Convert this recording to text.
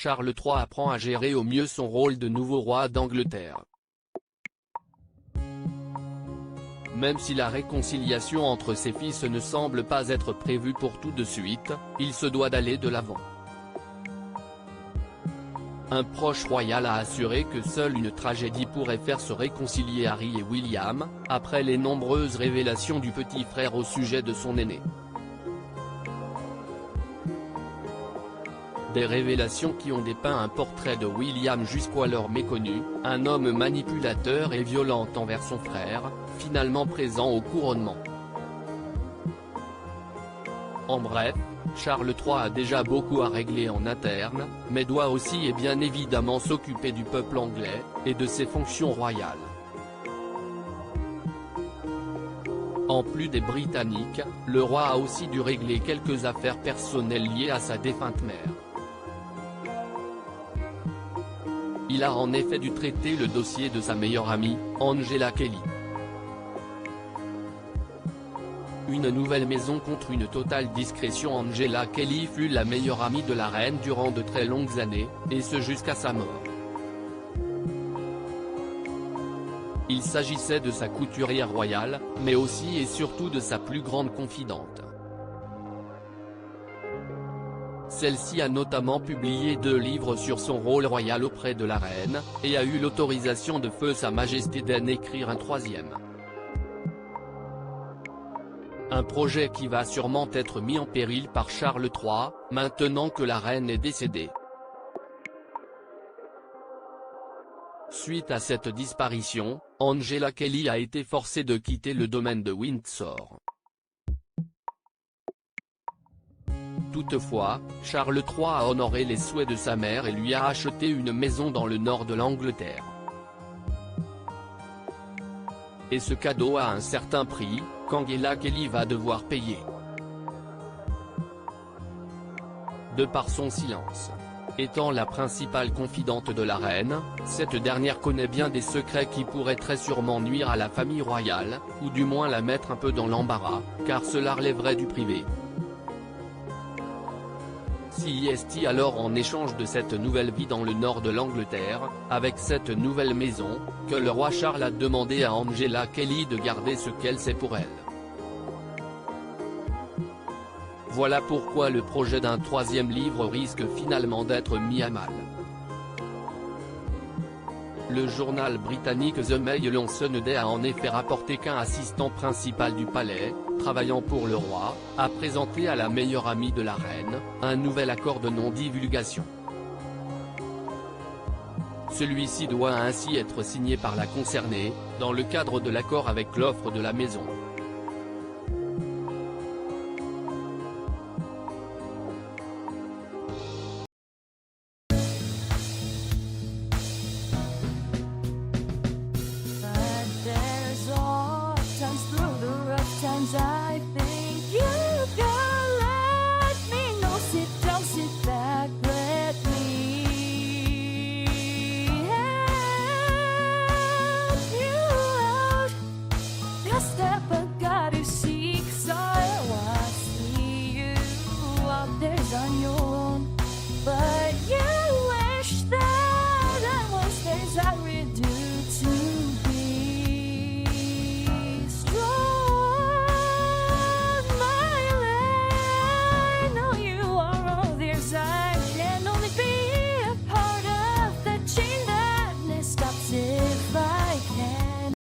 Charles III apprend à gérer au mieux son rôle de nouveau roi d'Angleterre. Même si la réconciliation entre ses fils ne semble pas être prévue pour tout de suite, il se doit d'aller de l'avant. Un proche royal a assuré que seule une tragédie pourrait faire se réconcilier Harry et William, après les nombreuses révélations du petit frère au sujet de son aîné. Des révélations qui ont dépeint un portrait de William jusqu'alors méconnu, un homme manipulateur et violent envers son frère, finalement présent au couronnement. En bref, Charles III a déjà beaucoup à régler en interne, mais doit aussi et bien évidemment s'occuper du peuple anglais, et de ses fonctions royales. En plus des Britanniques, le roi a aussi dû régler quelques affaires personnelles liées à sa défunte mère. Il a en effet dû traiter le dossier de sa meilleure amie, Angela Kelly. Une nouvelle maison contre une totale discrétion. Angela Kelly fut la meilleure amie de la reine durant de très longues années, et ce jusqu'à sa mort. Il s'agissait de sa couturière royale, mais aussi et surtout de sa plus grande confidente. Celle-ci a notamment publié 2 livres sur son rôle royal auprès de la reine, et a eu l'autorisation de feu Sa Majesté d'en écrire un 3e. Un projet qui va sûrement être mis en péril par Charles III, maintenant que la reine est décédée. Suite à cette disparition, Angela Kelly a été forcée de quitter le domaine de Windsor. Toutefois, Charles III a honoré les souhaits de sa mère et lui a acheté une maison dans le nord de l'Angleterre. Et ce cadeau a un certain prix, qu'Angela Kelly va devoir payer. De par son silence. Étant la principale confidente de la reine, cette dernière connaît bien des secrets qui pourraient très sûrement nuire à la famille royale, ou du moins la mettre un peu dans l'embarras, car cela relèverait du privé. Si est alors en échange de cette nouvelle vie dans le nord de l'Angleterre, avec cette nouvelle maison, que le roi Charles a demandé à Angela Kelly de garder ce qu'elle sait pour elle. Voilà pourquoi le projet d'un 3e livre risque finalement d'être mis à mal. Le journal britannique The Mail on Sunday a en effet rapporté qu'un assistant principal du palais, travaillant pour le roi, a présenté à la meilleure amie de la reine, un nouvel accord de non-divulgation. Celui-ci doit ainsi être signé par la concernée, dans le cadre de l'accord avec l'offre de la maison. But there's all times through the rough times I think